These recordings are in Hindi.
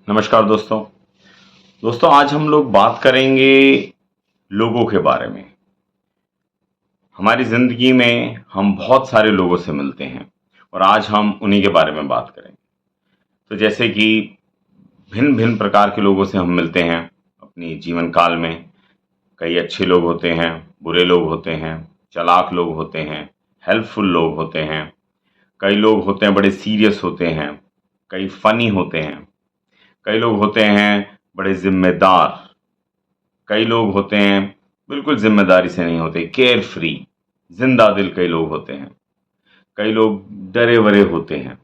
नमस्कार दोस्तों। आज हम लोग बात करेंगे लोगों के बारे में। हमारी ज़िंदगी में हम बहुत सारे लोगों से मिलते हैं और आज हम उन्हीं के बारे में बात करेंगे। तो जैसे कि भिन्न-भिन्न प्रकार के लोगों से हम मिलते हैं अपनी जीवन काल में। कई अच्छे लोग होते हैं, बुरे लोग होते हैं, चालाक लोग होते हैं, हेल्पफुल लोग होते हैं। कई लोग होते हैं बड़े सीरियस होते हैं, कई फ़नी होते हैं, कई लोग होते हैं बड़े ज़िम्मेदार। कई लोग होते हैं बिल्कुल ज़िम्मेदारी से नहीं होते, केयर फ्री, ज़िंदा दिल कई लोग होते हैं। कई लोग डरे-वरे होते हैं,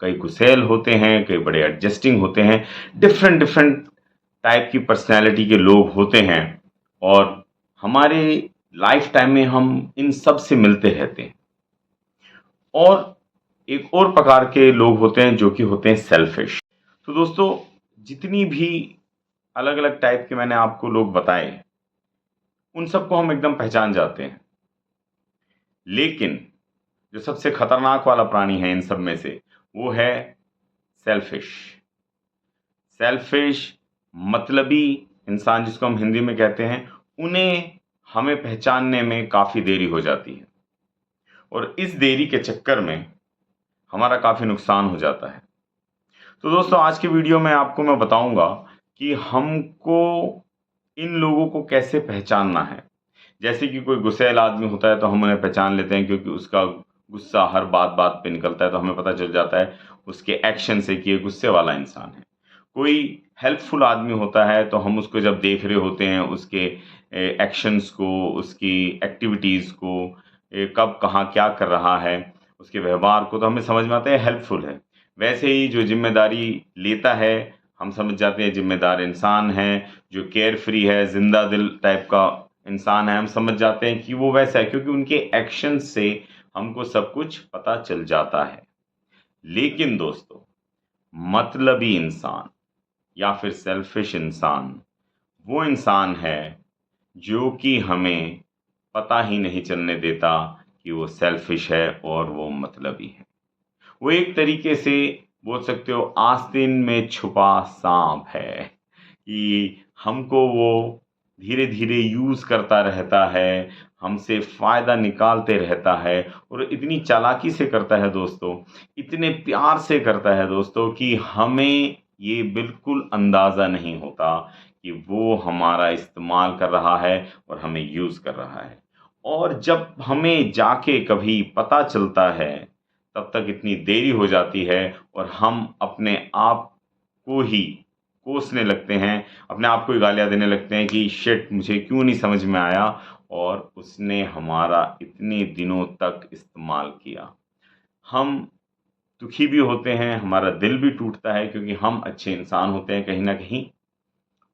कई गुस्सैल होते हैं, कई बड़े एडजस्टिंग होते हैं। डिफरेंट डिफरेंट टाइप की पर्सनैलिटी के लोग होते हैं और हमारे लाइफ टाइम में हम इन सब से मिलते रहते हैं। और एक और प्रकार के लोग होते हैं जो कि होते हैं सेल्फिश। तो दोस्तों, जितनी भी अलग-अलग टाइप के मैंने आपको लोग बताए, उन सबको हम एकदम पहचान जाते हैं। लेकिन जो सबसे खतरनाक वाला प्राणी है इन सब में से, वो है सेल्फिश। सेल्फिश मतलबी इंसान जिसको हम हिंदी में कहते हैं, उन्हें हमें पहचानने में काफ़ी देरी हो जाती है और इस देरी के चक्कर में हमारा काफ़ी नुकसान हो जाता है। तो दोस्तों, आज की वीडियो में आपको मैं बताऊँगा कि हमको इन लोगों को कैसे पहचानना है। जैसे कि कोई गुस्सैल आदमी होता है तो हम उन्हें पहचान लेते हैं क्योंकि उसका गुस्सा हर बात-बात पे निकलता है, तो हमें पता चल जाता है उसके एक्शन से कि ये गुस्से वाला इंसान है। कोई हेल्पफुल आदमी होता है तो हम उसको जब देख रहे होते हैं उसके एक्शंस को, उसकी एक्टिविटीज़ को, कब कहाँ क्या कर रहा है, उसके व्यवहार को, तो हमें समझ में आता है हेल्पफुल है। वैसे ही जो ज़िम्मेदारी लेता है, हम समझ जाते हैं ज़िम्मेदार इंसान है, जो केयर फ्री है, ज़िंदा दिल टाइप का इंसान है, हम समझ जाते हैं कि वो वैसा है क्योंकि उनके एक्शन से हमको सब कुछ पता चल जाता है। लेकिन दोस्तों, मतलबी इंसान या फिर सेल्फिश इंसान वो इंसान है जो कि हमें पता ही नहीं चलने देता कि वो सेल्फिश है और वो मतलबी है। वो एक तरीके से बोल सकते हो आस्तीन में छुपा साँप है कि हमको वो धीरे-धीरे यूज़ करता रहता है, हमसे फ़ायदा निकालते रहता है और इतनी चालाकी से करता है दोस्तों, इतने प्यार से करता है दोस्तों कि हमें ये बिल्कुल अंदाज़ा नहीं होता कि वो हमारा इस्तेमाल कर रहा है और हमें यूज़ कर रहा है। और जब हमें जाके कभी पता चलता है, तब तक इतनी देरी हो जाती है और हम अपने आप को ही कोसने लगते हैं, अपने आप को ही गालियाँ देने लगते हैं कि शिट! मुझे क्यों नहीं समझ में आया और उसने हमारा इतने दिनों तक इस्तेमाल किया। हम दुखी भी होते हैं, हमारा दिल भी टूटता है क्योंकि हम अच्छे इंसान होते हैं कहीं न कहीं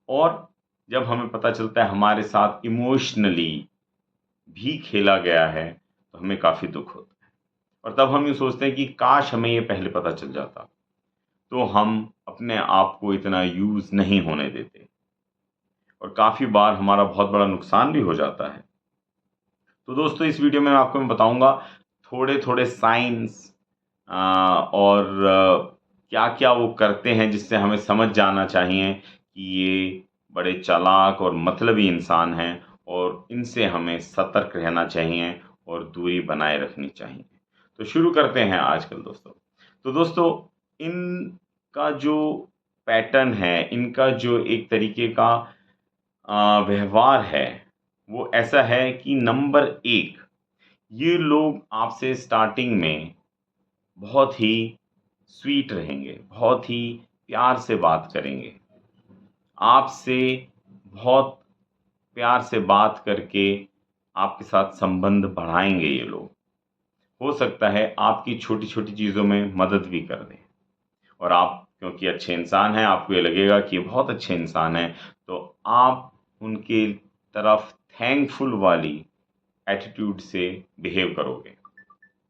और जब हमें पता चलता है हमारे साथ इमोशनली भी खेला गया है, तो हमें काफ़ी दुःख होता है और तब हम ये सोचते हैं कि काश हमें ये पहले पता चल जाता, तो हम अपने आप को इतना यूज़ नहीं होने देते और काफ़ी बार हमारा बहुत बड़ा नुकसान भी हो जाता है। तो दोस्तों, इस वीडियो में आपको मैं बताऊँगा थोड़े-थोड़े साइन्स और क्या-क्या वो करते हैं जिससे हमें समझ जाना चाहिए कि ये बड़े चालाक और मतलबी इंसान हैं और इनसे हमें सतर्क रहना चाहिए और दूरी बनाए रखनी चाहिए। तो शुरू करते हैं आजकल दोस्तों। तो दोस्तों, इनका जो पैटर्न है, इनका जो एक तरीके का व्यवहार है, वो ऐसा है कि नंबर 1, ये लोग आपसे स्टार्टिंग में बहुत ही स्वीट रहेंगे, बहुत ही प्यार से बात करेंगे। आपसे बहुत प्यार से बात करके आपके साथ संबंध बढ़ाएँगे ये लोग। हो सकता है आपकी छोटी-छोटी चीज़ों में मदद भी कर दें और आप क्योंकि अच्छे इंसान हैं, आपको ये लगेगा कि ये बहुत अच्छे इंसान हैं, तो आप उनके तरफ थैंकफुल वाली एटीट्यूड से बिहेव करोगे।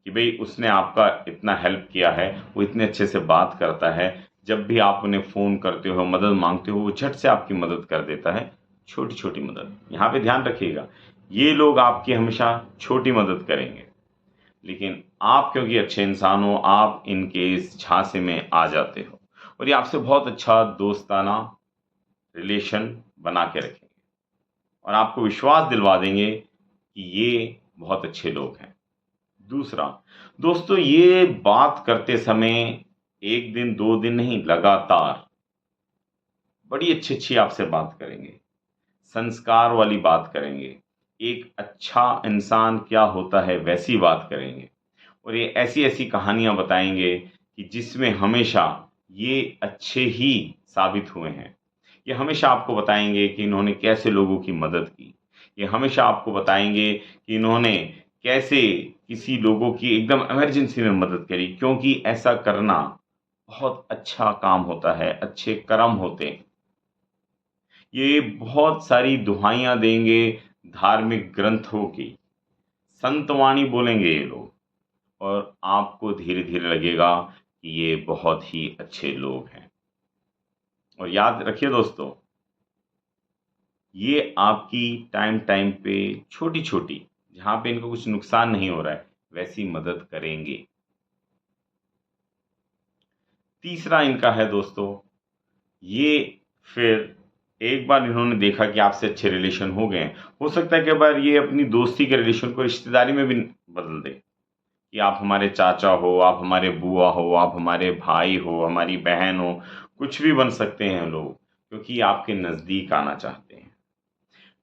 कि भई उसने आपका इतना हेल्प किया है, वो इतने अच्छे से बात करता है, जब भी आप उन्हें फ़ोन करते हो, मदद माँगते हो, वो झट से आपकी मदद कर देता है, छोटी-छोटी मदद। यहाँ पे ध्यान रखिएगा, ये लोग आपकी हमेशा छोटी मदद करेंगे, लेकिन आप क्योंकि अच्छे इंसान हो, आप इनके इस झांसे में आ जाते हो और ये आपसे बहुत अच्छा दोस्ताना रिलेशन बना के रखेंगे और आपको विश्वास दिलवा देंगे कि ये बहुत अच्छे लोग हैं। दूसरा, दोस्तों ये बात करते समय 1 दिन 2 दिन नहीं, लगातार बड़ी अच्छी-अच्छी आपसे बात करेंगे, संस्कार वाली बात करेंगे, एक अच्छा इंसान क्या होता है वैसी बात करेंगे और ये ऐसी-ऐसी कहानियाँ बताएँगे कि जिसमें हमेशा ये अच्छे ही साबित हुए हैं। ये हमेशा आपको बताएँगे कि इन्होंने कैसे लोगों की मदद की। ये हमेशा आपको बताएँगे कि इन्होंने कैसे किसी लोगों की एकदम इमरजेंसी में मदद करी, क्योंकि ऐसा करना बहुत अच्छा काम होता है, अच्छे कर्म होते हैं। ये बहुत सारी दुहाइयाँ देंगे धार्मिक ग्रंथों की, संतवाणी बोलेंगे ये लोग और आपको धीरे-धीरे लगेगा कि ये बहुत ही अच्छे लोग हैं। और याद रखिए दोस्तों, ये आपकी टाइम-टाइम पे छोटी-छोटी, जहाँ पे इनको कुछ नुकसान नहीं हो रहा है, वैसी मदद करेंगे। तीसरा इनका है दोस्तों, ये फिर एक बार इन्होंने देखा कि आपसे अच्छे रिलेशन हो गए हैं, हो सकता है कई बार ये अपनी दोस्ती के रिलेशन को रिश्तेदारी में भी बदल दे, कि आप हमारे चाचा हो, आप हमारे बुआ हो, आप हमारे भाई हो, हमारी बहन हो, कुछ भी बन सकते हैं लोग, क्योंकि आपके नज़दीक आना चाहते हैं।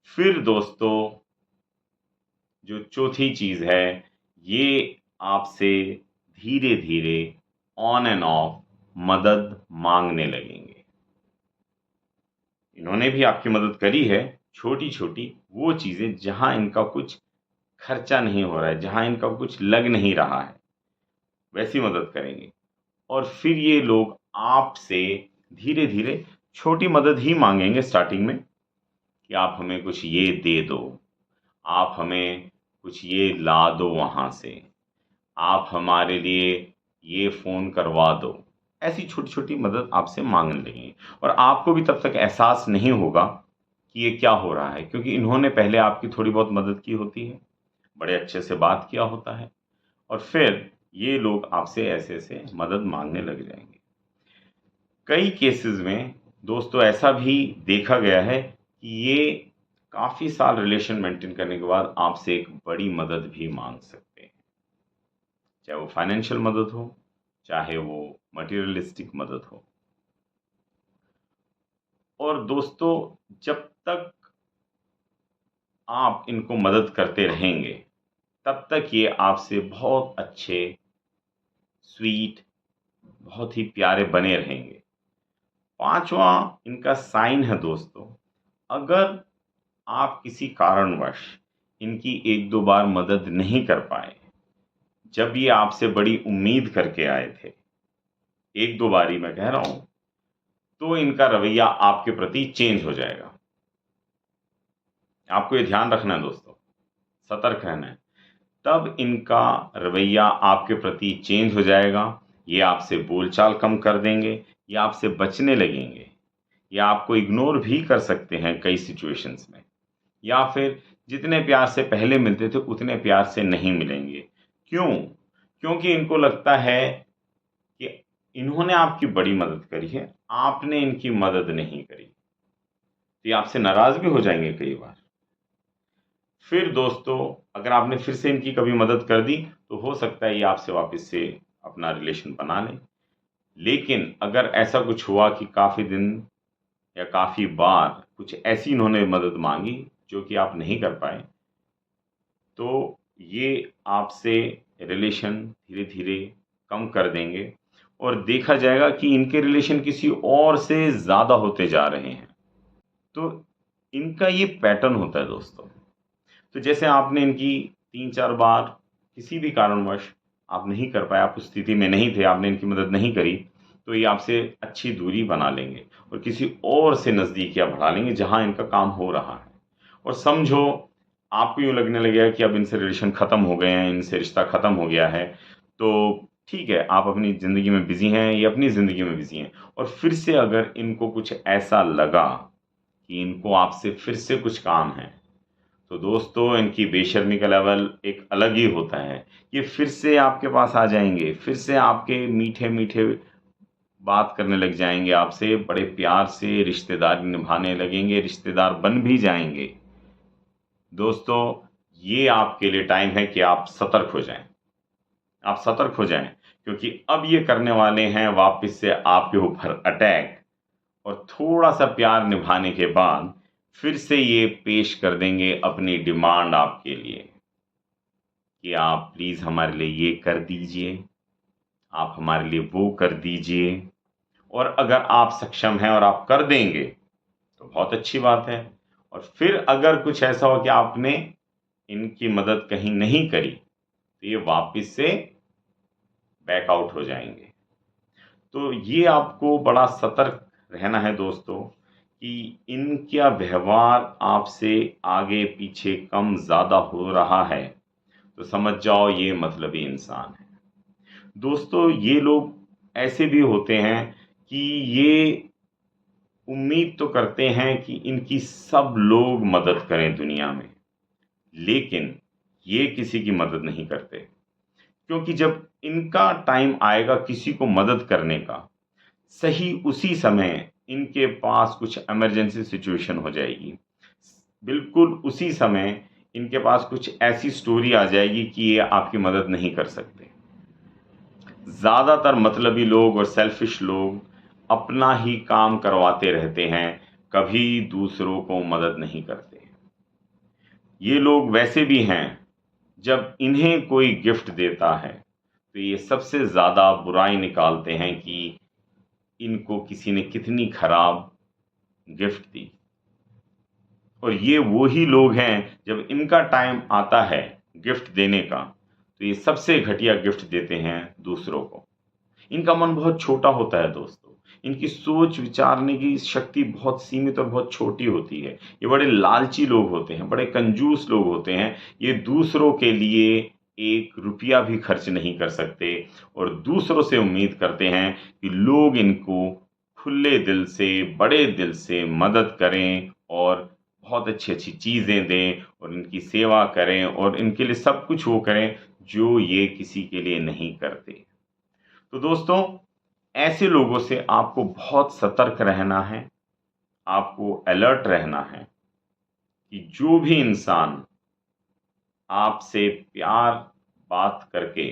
फिर दोस्तों, जो चौथी चीज़ है, ये आपसे धीरे-धीरे ऑन एंड ऑफ मदद माँगने लगेंगे। इन्होंने भी आपकी मदद करी है, छोटी-छोटी वो चीज़ें जहाँ इनका कुछ खर्चा नहीं हो रहा है, जहाँ इनका कुछ लग नहीं रहा है, वैसी मदद करेंगे। और फिर ये लोग आपसे धीरे-धीरे छोटी मदद ही माँगेंगे स्टार्टिंग में, कि आप हमें कुछ ये दे दो, आप हमें कुछ ये ला दो वहाँ से, आप हमारे लिए ये फ़ोन करवा दो। ऐसी छोटी-छोटी मदद आपसे माँगने लगेंगे और आपको भी तब तक एहसास नहीं होगा कि ये क्या हो रहा है, क्योंकि इन्होंने पहले आपकी थोड़ी बहुत मदद की होती है, बड़े अच्छे से बात किया होता है और फिर ये लोग आपसे ऐसे-ऐसे मदद माँगने लग जाएँगे। कई केसेज़ में दोस्तों ऐसा भी देखा गया है कि ये काफ़ी साल रिलेशन मेंटेन करने के बाद आपसे एक बड़ी मदद भी माँग सकते हैं। चाहे वो फाइनेंशियल मदद हो, चाहे वो मटेरियलिस्टिक मदद हो। और दोस्तों, जब तक आप इनको मदद करते रहेंगे, तब तक ये आपसे बहुत अच्छे, स्वीट, बहुत ही प्यारे बने रहेंगे। 5वां इनका साइन है दोस्तों, अगर आप किसी कारणवश इनकी 1-2 बार मदद नहीं कर पाए, जब ये आपसे बड़ी उम्मीद करके आए थे, 1-2 बार ही मैं कह रहा हूँ, तो इनका रवैया आपके प्रति चेंज हो जाएगा। आपको ये ध्यान रखना है दोस्तों, सतर्क रहना है। तब इनका रवैया आपके प्रति चेंज हो जाएगा, ये आपसे बोलचाल कम कर देंगे, ये आपसे बचने लगेंगे, या आपको इग्नोर भी कर सकते हैं कई सिचुएशंस में, या फिर जितने प्यार से पहले मिलते थे उतने प्यार से नहीं मिलेंगे। क्यों? क्योंकि इनको लगता है कि इन्होंने आपकी बड़ी मदद करी है, आपने इनकी मदद नहीं करी। तो ये आपसे नाराज़ भी हो जाएँगे कई बार। फिर दोस्तों, अगर आपने फिर से इनकी कभी मदद कर दी, तो हो सकता है ये आपसे वापस से अपना रिलेशन बना लें। लेकिन अगर ऐसा कुछ हुआ कि काफ़ी दिन या काफ़ी बार कुछ ऐसी इन्होंने मदद माँगी, जो कि आप नहीं कर पाए, तो ये आपसे रिलेशन धीरे-धीरे कम कर देंगे और देखा जाएगा कि इनके रिलेशन किसी और से ज़्यादा होते जा रहे हैं। तो इनका ये पैटर्न होता है दोस्तों। तो जैसे आपने इनकी 3-4 बार किसी भी कारणवश आप नहीं कर पाए, आप उस स्थिति में नहीं थे, आपने इनकी मदद नहीं करी, तो ये आपसे अच्छी दूरी बना लेंगे और किसी और से नज़दीकियाँ बढ़ा लेंगे जहाँ इनका काम हो रहा है। और समझो, आपको यूँ लगने लगेगा कि अब इनसे रिलेशन ख़त्म हो गए हैं, इनसे रिश्ता ख़त्म हो गया है, तो ठीक है, आप अपनी ज़िंदगी में बिज़ी हैं, ये अपनी ज़िंदगी में बिज़ी हैं। और फिर से अगर इनको कुछ ऐसा लगा कि इनको आपसे फिर से कुछ काम है, तो दोस्तों इनकी बेशर्मी का लेवल एक अलग ही होता है। ये फिर से आपके पास आ जाएँगे, फिर से आपके मीठे-मीठे बात करने लग जाएंगे आपसे, बड़े प्यार से रिश्तेदारी निभाने लगेंगे, रिश्तेदार बन भी जाएंगे। दोस्तों, ये आपके लिए टाइम है कि आप सतर्क हो जाएं। आप सतर्क हो जाएं, क्योंकि अब ये करने वाले हैं वापस से आपके ऊपर अटैक, और थोड़ा सा प्यार निभाने के बाद फिर से ये पेश कर देंगे अपनी डिमांड आपके लिए कि आप प्लीज़ हमारे लिए ये कर दीजिए, आप हमारे लिए वो कर दीजिए। और अगर आप सक्षम हैं और आप कर देंगे तो बहुत अच्छी बात है। और फिर अगर कुछ ऐसा हो कि आपने इनकी मदद कहीं नहीं करी तो ये वापस से बैकआउट हो जाएंगे। तो ये आपको बड़ा सतर्क रहना है दोस्तों कि इनका व्यवहार आपसे आगे पीछे कम ज़्यादा हो रहा है तो समझ जाओ ये मतलबी इंसान है। दोस्तों, ये लोग ऐसे भी होते हैं कि ये उम्मीद तो करते हैं कि इनकी सब लोग मदद करें दुनिया में, लेकिन ये किसी की मदद नहीं करते, क्योंकि जब इनका टाइम आएगा किसी को मदद करने का, सही उसी समय इनके पास कुछ इमरजेंसी सिचुएशन हो जाएगी। बिल्कुल उसी समय इनके पास कुछ ऐसी स्टोरी आ जाएगी कि ये आपकी मदद नहीं कर सकते। ज़्यादातर मतलबी लोग और सेल्फिश लोग अपना ही काम करवाते रहते हैं, कभी दूसरों को मदद नहीं करते। ये लोग वैसे भी हैं, जब इन्हें कोई गिफ्ट देता है तो ये सबसे ज़्यादा बुराई निकालते हैं कि इनको किसी ने कितनी खराब गिफ्ट दी। और ये वही लोग हैं, जब इनका टाइम आता है गिफ्ट देने का तो ये सबसे घटिया गिफ्ट देते हैं दूसरों को। इनका मन बहुत छोटा होता है दोस्तों, इनकी सोच विचारने की शक्ति बहुत सीमित और बहुत छोटी होती है। ये बड़े लालची लोग होते हैं, बड़े कंजूस लोग होते हैं। ये दूसरों के लिए एक रुपया भी खर्च नहीं कर सकते और दूसरों से उम्मीद करते हैं कि लोग इनको खुले दिल से, बड़े दिल से मदद करें और बहुत अच्छी अच्छी चीज़ें दें और इनकी सेवा करें और इनके लिए सब कुछ वो करें जो ये किसी के लिए नहीं करते। तो दोस्तों, ऐसे लोगों से आपको बहुत सतर्क रहना है, आपको अलर्ट रहना है कि जो भी इंसान आपसे प्यार बात करके,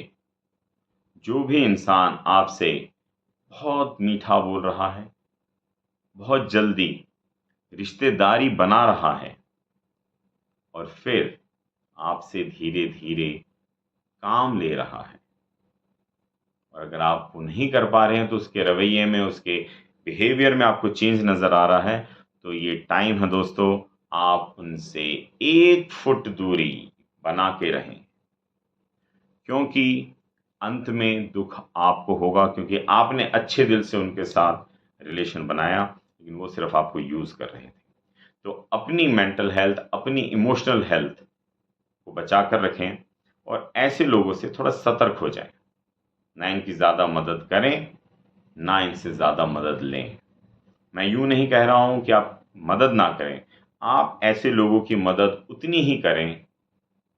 जो भी इंसान आपसे बहुत मीठा बोल रहा है, बहुत जल्दी रिश्तेदारी बना रहा है और फिर आपसे धीरे धीरे काम ले रहा है, और अगर आप वो नहीं कर पा रहे हैं तो उसके रवैये में, उसके बिहेवियर में आपको चेंज नज़र आ रहा है, तो ये टाइम है दोस्तों, आप उनसे 1 फुट दूरी बना के रहें, क्योंकि अंत में दुख आपको होगा, क्योंकि आपने अच्छे दिल से उनके साथ रिलेशन बनाया लेकिन वो सिर्फ आपको यूज़ कर रहे थे। तो अपनी मेंटल हेल्थ, अपनी इमोशनल हेल्थ को बचा कर रखें और ऐसे लोगों से थोड़ा सतर्क हो जाएं। ना इनकी ज़्यादा मदद करें, ना इनसे ज़्यादा मदद लें। मैं यूँ नहीं कह रहा हूँ कि आप मदद ना करें, आप ऐसे लोगों की मदद उतनी ही करें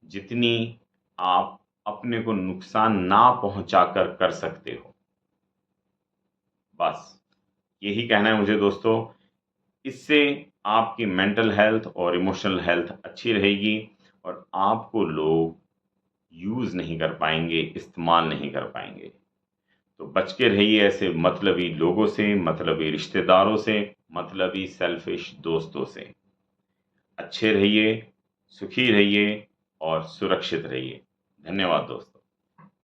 जितनी आप अपने को नुकसान ना पहुँचा कर सकते हो। बस यही कहना है मुझे दोस्तों। इससे आपकी मेंटल हेल्थ और इमोशनल हेल्थ अच्छी रहेगी और आपको लोग यूज़ नहीं कर पाएंगे, इस्तेमाल नहीं कर पाएंगे। तो बच के रहिए ऐसे मतलबी लोगों से, मतलबी रिश्तेदारों से, मतलबी सेल्फिश दोस्तों से। अच्छे रहिए, सुखी रहिए और सुरक्षित रहिए। धन्यवाद दोस्तों।